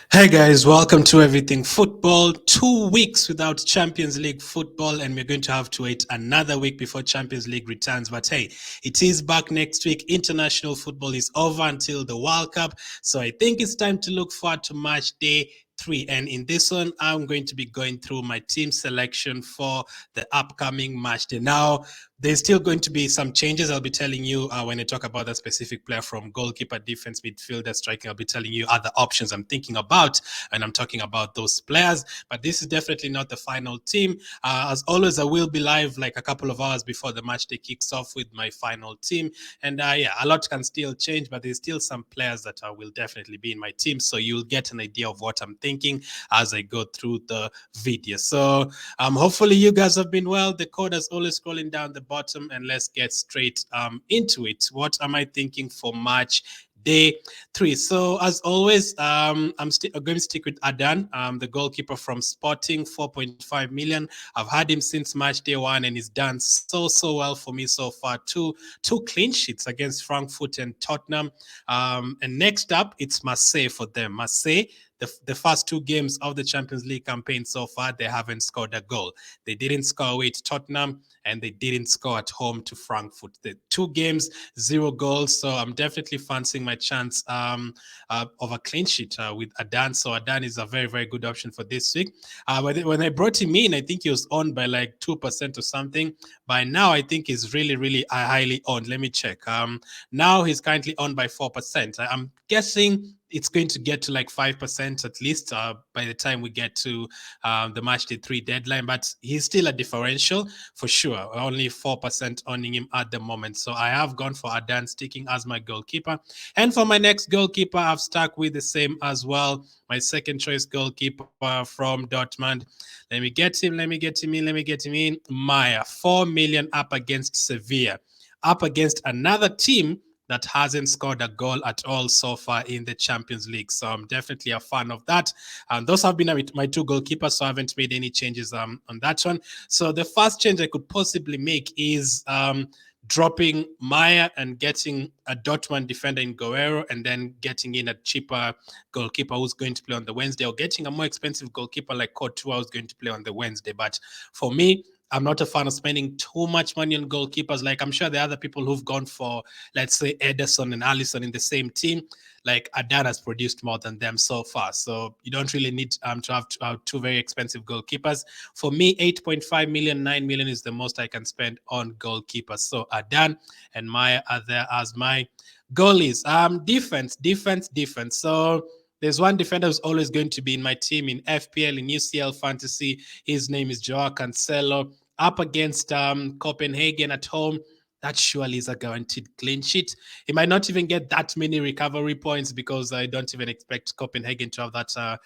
Hey guys, welcome to Everything Football. 2 weeks without Champions League football, and we're going to have to wait another week before Champions League returns. But hey, it is back next week. International football is over until the World Cup. So I think it's time to look forward to match day 3. And in this one, I'm going to be going through my team selection for the upcoming match day. Now, there's still going to be some changes. I'll be telling you when I talk about that specific player from goalkeeper, defense, midfielder, striking. I'll be telling you other options I'm thinking about, and I'm talking about those players. But this is definitely not the final team. As always, I will be live like a couple of hours before the match day kicks off with my final team. And yeah, a lot can still change, but there's still some players that will definitely be in my team. So you'll get an idea of what I'm thinking as I go through the video. So hopefully you guys have been well. The code is always scrolling down the bottom, and let's get straight into it. What am I thinking for match day 3? So as always, I'm going to stick with Adan, the goalkeeper from Sporting, 4.5 million. I've had him since match day 1, and he's done so well for me so far. Two clean sheets against Frankfurt and Tottenham. And next up, it's Marseille for them. Marseille, the first 2 games of the Champions League campaign so far, they haven't scored a goal. They didn't score away to Tottenham, and they didn't score at home to Frankfurt. The 2 games, 0 goals. So I'm definitely fancying my chance of a clean sheet with Adan. So Adan is a very good option for this week. When I brought him in, I think he was on by like 2% or something. By now, I think he's really highly owned. Let me check. Now he's currently on by 4%. I'm guessing it's going to get to like 5% at least by the time we get to the match day 3 deadline, but he's still a differential for sure. Only 4% owning him at the moment. So I have gone for Adan, sticking as my goalkeeper. And for my next goalkeeper, I've stuck with the same as well. My second choice goalkeeper from Dortmund. Let me get him in. Maya, 4 million up against Sevilla, up against another team that hasn't scored a goal at all so far in the Champions League. So I'm definitely a fan of that. Those have been my 2 goalkeepers, so I haven't made any changes on that one. So the first change I could possibly make is dropping Maya and getting a Dortmund defender in Guerrero, and then getting in a cheaper goalkeeper who's going to play on the Wednesday, or getting a more expensive goalkeeper like Courtois who's going to play on the Wednesday. But for me, I'm not a fan of spending too much money on goalkeepers. Like, I'm sure there are other people who've gone for, let's say, Ederson and Alisson in the same team. Like, Adan has produced more than them so far. So you don't really need to have 2 very expensive goalkeepers. For me, 8.5 million, 9 million is the most I can spend on goalkeepers. So Adan and Maya are there as my goalies. Defense. So there's one defender who's always going to be in my team in FPL, in UCL Fantasy. His name is Joao Cancelo, up against Copenhagen at home. That surely is a guaranteed clean sheet. He might not even get that many recovery points, because I don't even expect Copenhagen to have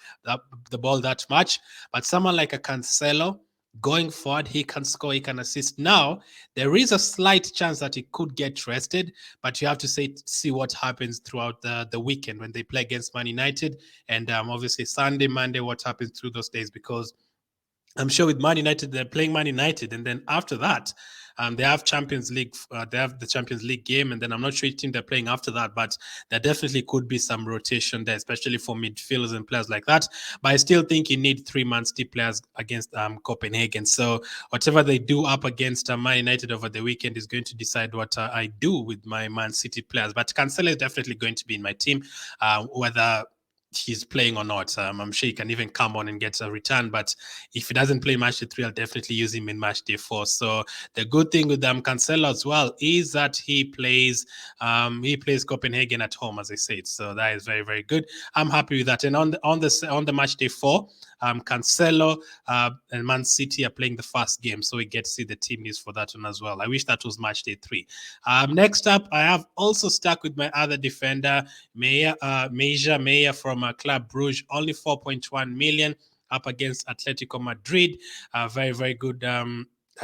the ball that much. But someone like a Cancelo, going forward, he can score, he can assist. Now, there is a slight chance that he could get rested, but you have to see what happens throughout the weekend when they play against Man United, and obviously Sunday, Monday, what happens through those days, because I'm sure with Man United, they're playing Man United, and then after that, they have Champions League. They have the Champions League game, and then I'm not sure which team they're playing after that. But there definitely could be some rotation there, especially for midfielders and players like that. But I still think you need 3 Man City players against Copenhagen. So whatever they do up against Man United over the weekend is going to decide what I do with my Man City players. But Cancelo is definitely going to be in my team, whether he's playing or not. I'm sure he can even come on and get a return, but if he doesn't play match day 3, I'll definitely use him in match day 4. So the good thing with Cancelo as well is that he plays Copenhagen at home, as I said. So that is very good. I'm happy with that. And on the match day 4, Cancelo and Man City are playing the first game, so we get to see the team list for that one as well. I wish that was match day 3. Next up, I have also stuck with my other defender, Meyer from Club Brugge, only 4.1 million, up against Atletico Madrid. Very good.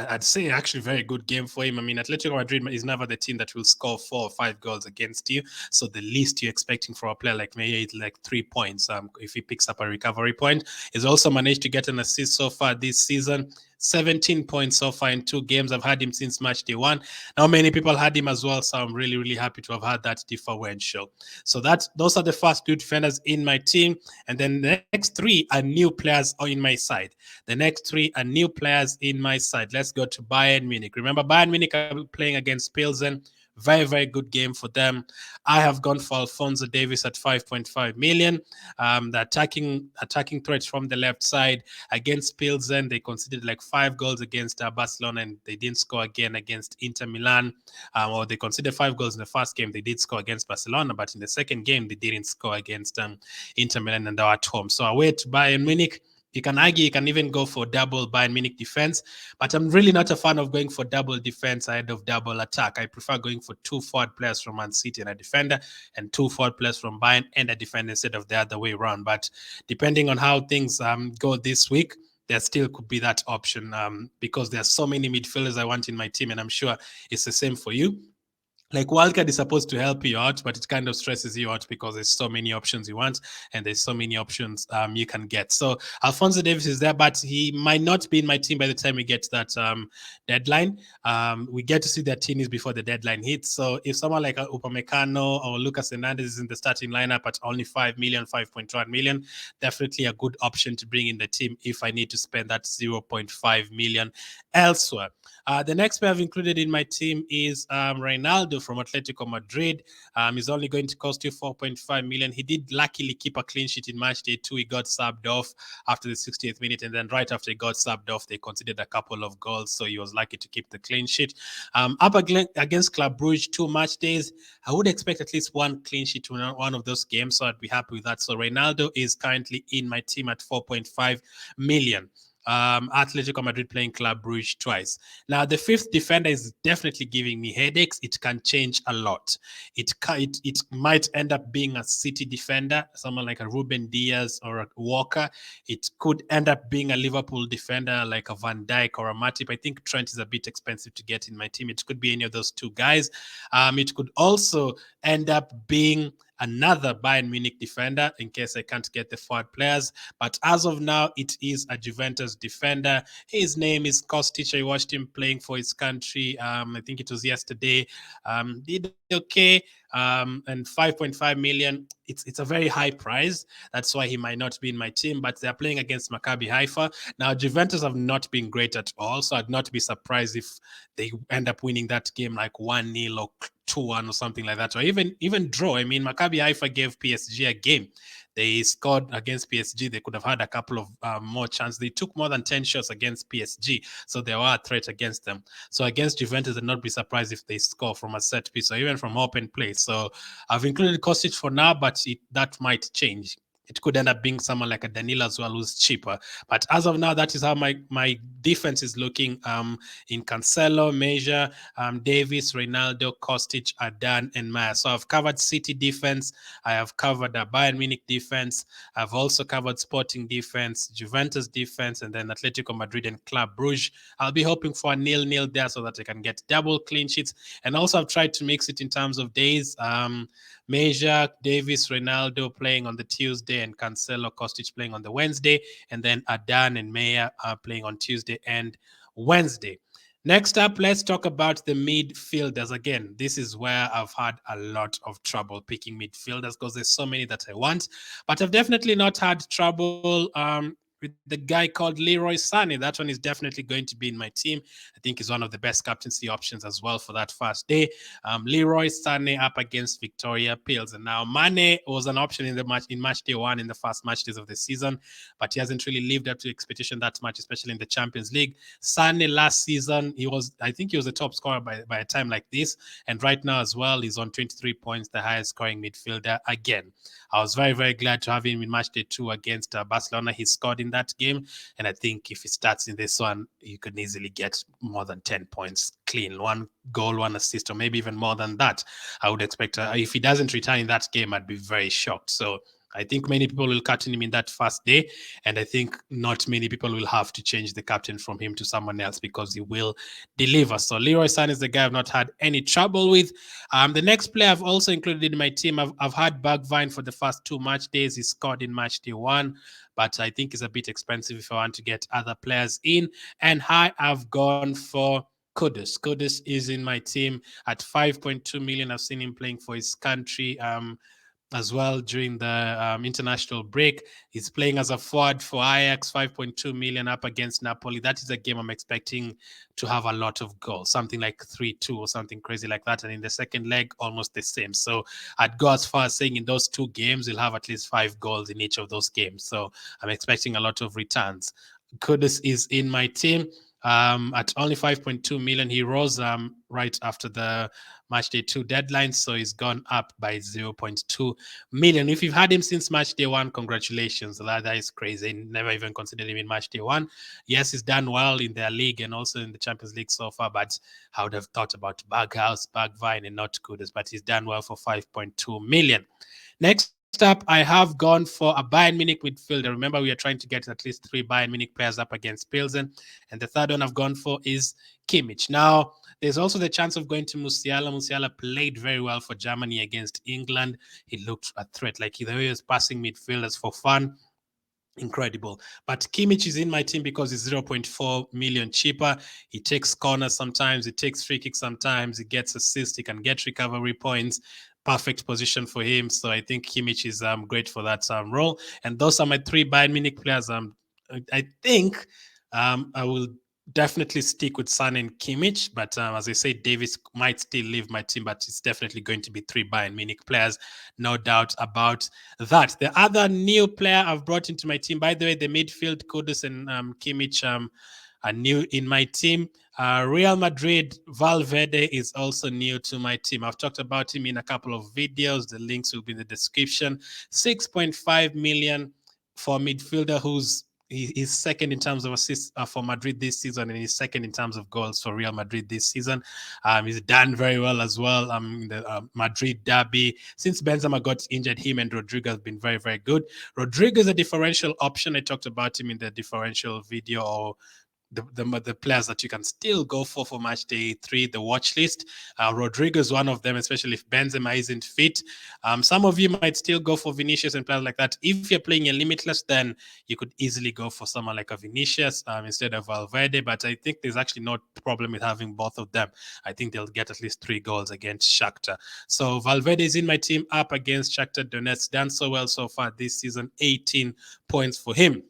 I'd say actually very good game for him. I mean, Atletico Madrid is never the team that will score 4 or 5 goals against you. So the least you're expecting from a player like Meyer is like 3 points. If he picks up a recovery point, he's also managed to get an assist so far this season. 17 points so far in 2 games. I've had him since match day 1. Now many people had him as well, so I'm really, really happy to have had that differential. So those are the first 2 defenders in my team. And then the next 3 are new players in my side. The next 3 are new players in my side. Let's go to Bayern Munich. Remember, Bayern Munich are playing against Pilsen. Very, very good game for them. I have gone for Alphonso Davies at 5.5 million. The attacking threats from the left side against Pilsen. They conceded like 5 goals against Barcelona, and they didn't score again against Inter Milan. Or they conceded 5 goals in the first game. They did score against Barcelona, but in the second game, they didn't score against Inter Milan, and they were at home. So away to Bayern Munich. You can argue, you can even go for double Bayern Munich defense, but I'm really not a fan of going for double defense ahead of double attack. I prefer going for 2 forward players from Man City and a defender, and 2 forward players from Bayern and a defender instead of the other way around. But depending on how things go this week, there still could be that option because there are so many midfielders I want in my team, and I'm sure it's the same for you. Like wildcard is supposed to help you out, but it kind of stresses you out because there's so many options you want and there's so many options you can get. So Alphonso Davies is there, but he might not be in my team by the time we get to that deadline. We get to see their teams before the deadline hits. So if someone like Upamecano or Lucas Hernandez is in the starting lineup at only 5 million, 5.1 million, definitely a good option to bring in the team if I need to spend that 0.5 million elsewhere. The next player I've included in my team is Ronaldo from Atletico Madrid. He's only going to cost you 4.5 million. He did luckily keep a clean sheet in match day 2. He got subbed off after the 60th minute, and then right after he got subbed off, they conceded a couple of goals, so he was lucky to keep the clean sheet. Up against Club Brugge, 2 match days, I would expect at least 1 clean sheet to one of those games, so I'd be happy with that. So Ronaldo is currently in my team at 4.5 million. Atletico Madrid playing Club Brugge twice. Now, the 5th defender is definitely giving me headaches. It can change a lot. It might end up being a City defender, someone like a Ruben Diaz or a Walker. It could end up being a Liverpool defender like a Van Dijk or a Matip. I think Trent is a bit expensive to get in my team. It could be any of those 2 guys. It could also end up being another Bayern Munich defender in case I can't get the forward players. But as of now, it is a Juventus defender. His name is Kostic. I watched him playing for his country. I think it was yesterday. Did okay. And 5.5 million, it's a very high price. That's why he might not be in my team, but they're playing against Maccabi Haifa. Now, Juventus have not been great at all, so I'd not be surprised if they end up winning that game like 1-0 or 2-1 or something like that, or even draw. I mean, Maccabi Haifa gave PSG a game. They scored against PSG. They could have had a couple of more chances. They took more than 10 shots against PSG, so they were a threat against them. So against Juventus, I'd not be surprised if they score from a set piece or even from open play. So I've included Kostic for now, but that might change. It could end up being someone like a Danilo as well, who's cheaper. But as of now, that is how my defense is looking in Cancelo, Measure, Davis, Ronaldo, Kostic, Adan, and Maya. So I've covered City defense. I have covered the Bayern Munich defense. I've also covered Sporting defense, Juventus defense, and then Atletico Madrid and Club Brugge. I'll be hoping for a 0-0 there so that I can get double clean sheets. And also I've tried to mix it in terms of days. Measure, Davis, Ronaldo playing on the Tuesday, and Cancelo, Kostic playing on the Wednesday, and then Adan and Meyer are playing on Tuesday and Wednesday. Next up, let's talk about the midfielders. Again, this is where I've had a lot of trouble picking midfielders because there's so many that I want, but I've definitely not had trouble with the guy called Leroy Sané. That one is definitely going to be in my team. I think he's one of the best captaincy options as well for that first day. Leroy Sané up against Victoria Pilsen. Now, Mane was an option in match day 1 in the first match days of the season, but he hasn't really lived up to expectation that much, especially in the Champions League. Sané last season, I think he was the top scorer by a time like this, and right now as well, he's on 23 points, the highest scoring midfielder again. I was very, very glad to have him in match day 2 against Barcelona. He scored in that game, and I think if he starts in this one, you could easily get more than 10 points clean, 1 goal, 1 assist, or maybe even more than that. I would expect if he doesn't return in that game, I'd be very shocked. So I think many people will captain him in that first day, and I think not many people will have to change the captain from him to someone else because he will deliver. So Leroy Sané is the guy I've not had any trouble with. The next player I've also included in my team, I've had Bergwijn for the first 2 match days. He scored in match day 1, but I think it's a bit expensive if I want to get other players in. And I have gone for Kudus. Kudus is in my team at 5.2 million. I've seen him playing for his country as well during the international break. He's playing as a forward for Ajax, 5.2 million up against Napoli. That is a game I'm expecting to have a lot of goals, something like 3-2 or something crazy like that. And in the second leg, almost the same. So I'd go as far as saying in those 2 games, he'll have at least 5 goals in each of those games. So I'm expecting a lot of returns. Kudus is in my team. At only 5.2 million, he rose right after the match day 2 deadline, so he's gone up by 0.2 million. If you've had him since match day 1, congratulations. That is crazy. Never even considered him in match day 1. Yes, he's done well in their league and also in the Champions League so far, but I would have thought about Bergwijn, and not Kudus, but he's done well for 5.2 million. Next up, I have gone for a Bayern Munich midfielder. Remember, we are trying to get at least 3 Bayern Munich players up against Pilsen. And the third one I've gone for is Kimmich. Now, there's also the chance of going to Musiala. Musiala played very well for Germany against England. He looked a threat, like he was passing midfielders for fun. Incredible. But Kimmich is in my team because he's 0.4 million cheaper. He takes corners sometimes, he takes free kicks sometimes, he gets assists, he can get recovery points. Perfect position for him. So I think Kimmich is great for that role. And those are my 3 Bayern Munich players. I think I will definitely stick with Son and Kimmich, but as I said, Davis might still leave my team, but it's definitely going to be 3 Bayern Munich players, no doubt about that. The other new player I've brought into my team, by the way, the midfield, Kudus and Kimmich are new in my team. Real Madrid, Valverde is also new to my team. I've talked about him in a couple of videos. The links will be in the description. 6.5 million for a midfielder who's he's second in terms of assists for Madrid this season, and he's second in terms of goals for Real Madrid this season. He's done very well as well in the Madrid derby. Since Benzema got injured, him and Rodrigo have been very, very good. Rodrigo is a differential option. I talked about him in the differential video, or the players that you can still go for match day 3, the watch list. Rodrigo is one of them, especially if Benzema isn't fit. Some of you might still go for Vinicius and players like that. If you're playing a limitless, then you could easily go for someone like a Vinicius instead of Valverde. But I think there's actually no problem with having both of them. I think they'll get at least 3 goals against Shakhtar. So Valverde is in my team up against Shakhtar Donetsk. Done so well so far this season, 18 points for him.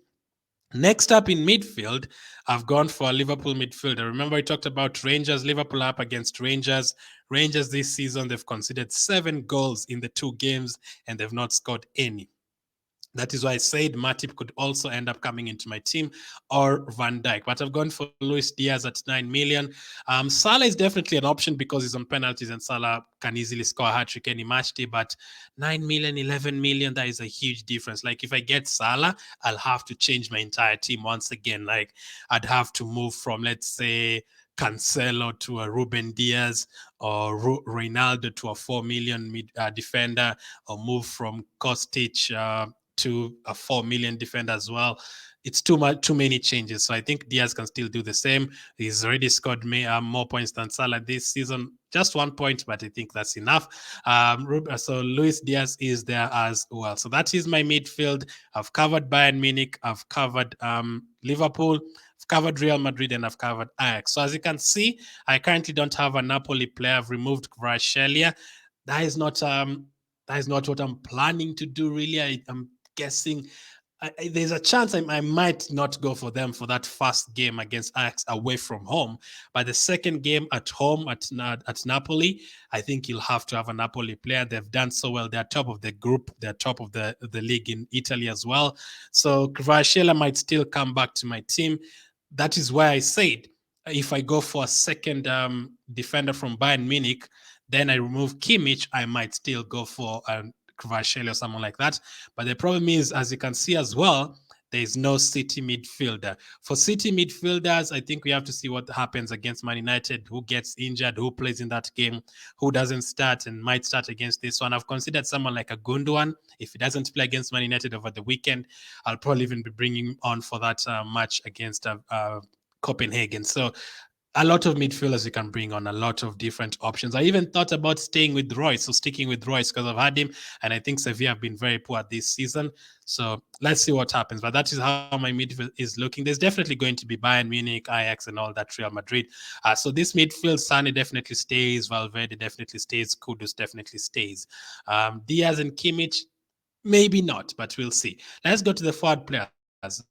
Next up in midfield, I've gone for a Liverpool midfielder. Remember, I talked about Rangers. Liverpool up against Rangers. Rangers this season, they've conceded 7 goals in the 2 games, and they've not scored any. That is why I said Matip could also end up coming into my team, or Van Dijk. But I've gone for Luis Diaz at 9 million. Salah is definitely an option because he's on penalties, and Salah can easily score a hat-trick any match day. But 9 million, 11 million, that is a huge difference. Like if I get Salah, I'll have to change my entire team once again. Like I'd have to move from, let's say, Cancelo to a Ruben Diaz, or Ronaldo to a 4 million defender, or move from Kostic to a 4 million defender as well. It's too many changes. So I think Diaz can still do the same. He's already scored more points than Salah this season. Just 1 point, but I think that's enough. So Luis Diaz is there as well. So that is my midfield. I've covered Bayern Munich. I've covered Liverpool. I've covered Real Madrid, and I've covered Ajax. So as you can see, I currently don't have a Napoli player. I've removed Kvaratskhelia. That is not what I'm planning to do, really. I'm guessing there's a chance I might not go for them for that first game against Ajax away from home. But the second game at home at Napoli, I think you'll have to have a Napoli player. They've done so well. They're top of the group. They're top of the league in Italy as well. So Kvaratskhelia might still come back to my team. That is why I said if I go for a second defender from Bayern Munich, then I remove Kimmich, I might still go for Kvaratskhelia or someone like that. But the problem is, as you can see as well, There is no City midfielder. For City midfielders, I think we have to see what happens against Man United, who gets injured, who plays in that game, who doesn't start and might start against this one. I've considered someone like a Gundogan. If he doesn't play against Man United over the weekend, I'll probably even be bringing him on for that match against Copenhagen. So a lot of midfielders you can bring on, a lot of different options. I even thought about staying with Royce, so sticking with Royce because I've had him, and I think Sevilla have been very poor this season. So let's see what happens. But that is how my midfield is looking. There's definitely going to be Bayern Munich, Ajax, and all that, Real Madrid. So this midfield, Sane definitely stays, Valverde definitely stays, Kudus definitely stays. Diaz and Kimmich, maybe not, but we'll see. Let's go to the forward players.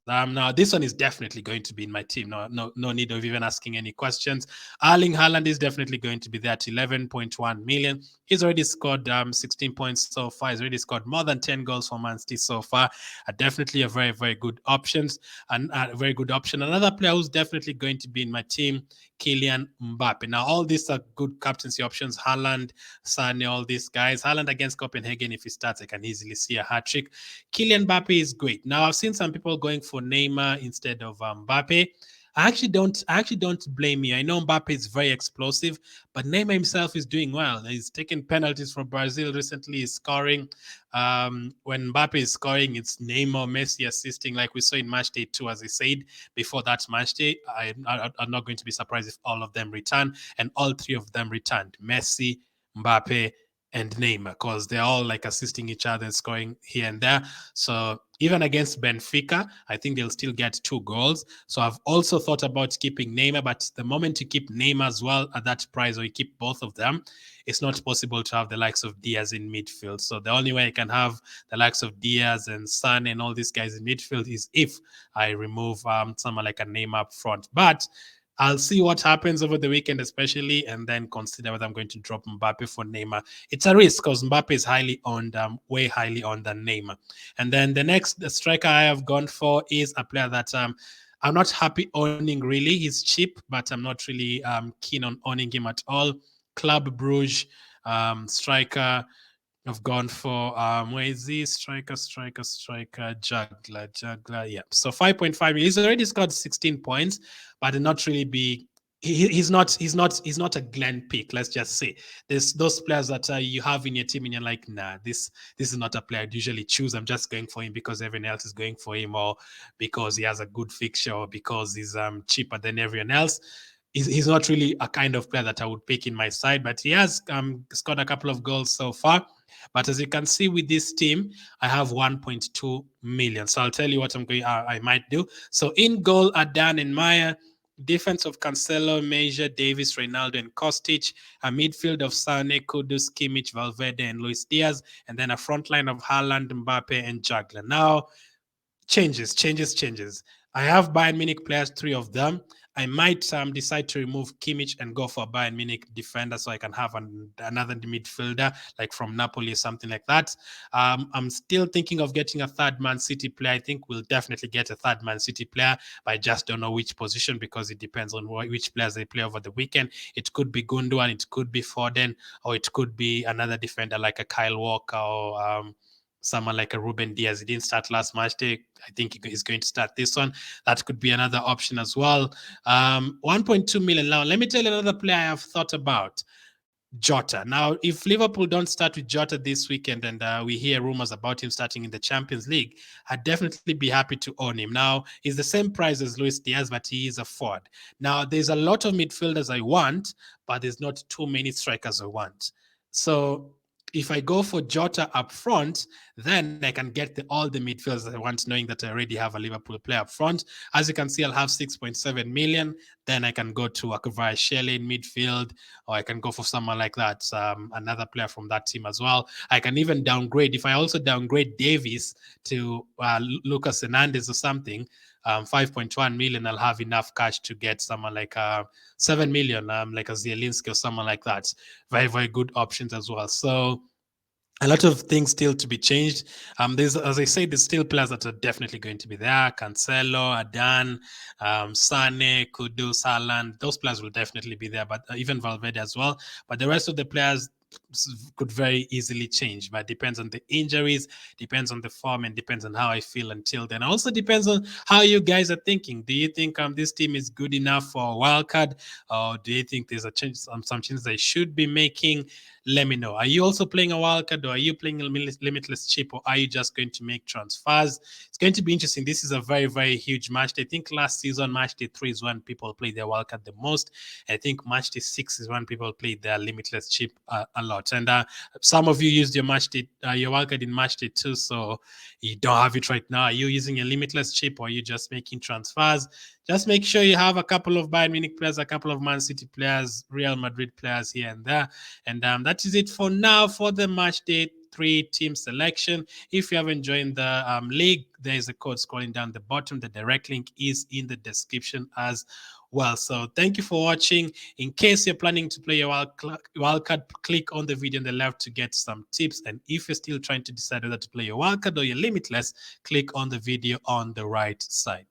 Now, this one is definitely going to be in my team. No need of even asking any questions. Erling Haaland is definitely going to be there at 11.1 million. He's already scored 16 points so far. He's already scored more than 10 goals for Man City so far. Definitely a very, very good options and a very good option. Another player who's definitely going to be in my team, Kylian Mbappe. Now, all these are good captaincy options. Haaland, Sane, all these guys. Haaland against Copenhagen, if he starts, I can easily see a hat-trick. Kylian Mbappe is great. Now, I've seen some people going for Neymar instead of Mbappe. I actually don't blame you. I know Mbappe is very explosive, but Neymar himself is doing well. He's taken penalties from Brazil recently. He's scoring. When Mbappe is scoring, it's Neymar, Messi assisting, like we saw in MatchDay 2, as I said before that MatchDay. I'm not going to be surprised if all of them return, and all three of them returned: Messi, Mbappe, and Neymar, because they're all like assisting each other and scoring here and there. So even against Benfica, I think they'll still get 2 goals. So I've also thought about keeping Neymar, but the moment you keep Neymar as well at that price, or you keep both of them, it's not possible to have the likes of Diaz in midfield. So the only way I can have the likes of Diaz and Sane and all these guys in midfield is if I remove someone like a Neymar up front. But I'll see what happens over the weekend, especially, and then consider whether I'm going to drop Mbappe for Neymar. It's a risk because Mbappe is highly owned, way highly owned than Neymar. And then the next striker I have gone for is a player that I'm not happy owning, really. He's cheap, but I'm not really keen on owning him at all. Club Brugge striker. I've gone for where is he? Striker, juggler. Yeah. So 5.5. He's already scored 16 points, but not really be. He's not a Glenn pick. Let's just say there's those players that you have in your team, and you're like, nah, this is not a player I'd usually choose. I'm just going for him because everyone else is going for him, or because he has a good fixture, or because he's cheaper than everyone else. He's not really a kind of player that I would pick in my side, but he has scored a couple of goals so far. But as you can see with this team, I have 1.2 million. So I'll tell you what I might do. So in goal, Adan and Maya. Defense of Cancelo, Major, Davis, Ronaldo, and Kostic. A midfield of Sane, Kudus, Kimmich, Valverde, and Luis Diaz. And then a front line of Haaland, Mbappe, and Juggler. Now, changes. I have Bayern Munich players, 3 of them. I might decide to remove Kimmich and go for a Bayern Munich defender so I can have another midfielder, like from Napoli or something like that. I'm still thinking of getting a third Man City player. I think we'll definitely get a third Man City player, but I just don't know which position because it depends on which players they play over the weekend. It could be Gundogan, it could be Foden, or it could be another defender like a Kyle Walker or someone like a Ruben Diaz. He didn't start last match day. I think he's going to start this one. That could be another option as well. 1.2 million. Now, let me tell you another player I have thought about. Jota. Now, if Liverpool don't start with Jota this weekend and we hear rumors about him starting in the Champions League, I'd definitely be happy to own him. Now, he's the same price as Luis Diaz, but he is a forward. Now, there's a lot of midfielders I want, but there's not too many strikers I want. So if I go for Jota up front, then I can get all the midfielders I want, knowing that I already have a Liverpool player up front. As you can see, I'll have 6.7 million. Then I can go to Akavaishele in midfield, or I can go for someone like that, another player from that team as well. I can even downgrade. If I also downgrade Davies to Lucas Hernandez or something, 5.1 million, I'll have enough cash to get someone like 7 million, like a Zielinski or someone like that. Very, very good options as well. So a lot of things still to be changed. There's, as I said, there's still players that are definitely going to be there. Cancelo, Adan, Sane, Kudus, Haaland. Those players will definitely be there, but even Valverde as well. But the rest of the players, could very easily change, but depends on the injuries, depends on the form, and depends on how I feel until then. Also depends on how you guys are thinking. Do you think this team is good enough for a wild card, or do you think there's a change, some changes I should be making? Let me know. Are you also playing a wild card, or are you playing a limitless chip, or are you just going to make transfers? It's going to be interesting. This is a very, very huge match. I think last season, match day 3 is when people played their wild card the most. I think match day 6 is when people played their limitless chip a lot. And some of you used your match day, your wild card in match day 2, so you don't have it right now. Are you using a limitless chip, or are you just making transfers? Just make sure you have a couple of Bayern Munich players, a couple of Man City players, Real Madrid players here and there. And that is it for now for the match day 3 team selection. If you haven't joined the league, there is a code scrolling down the bottom. The direct link is in the description as well. So thank you for watching. In case you're planning to play your wildcard, click on the video on the left to get some tips. And if you're still trying to decide whether to play your wildcard or your limitless, click on the video on the right side.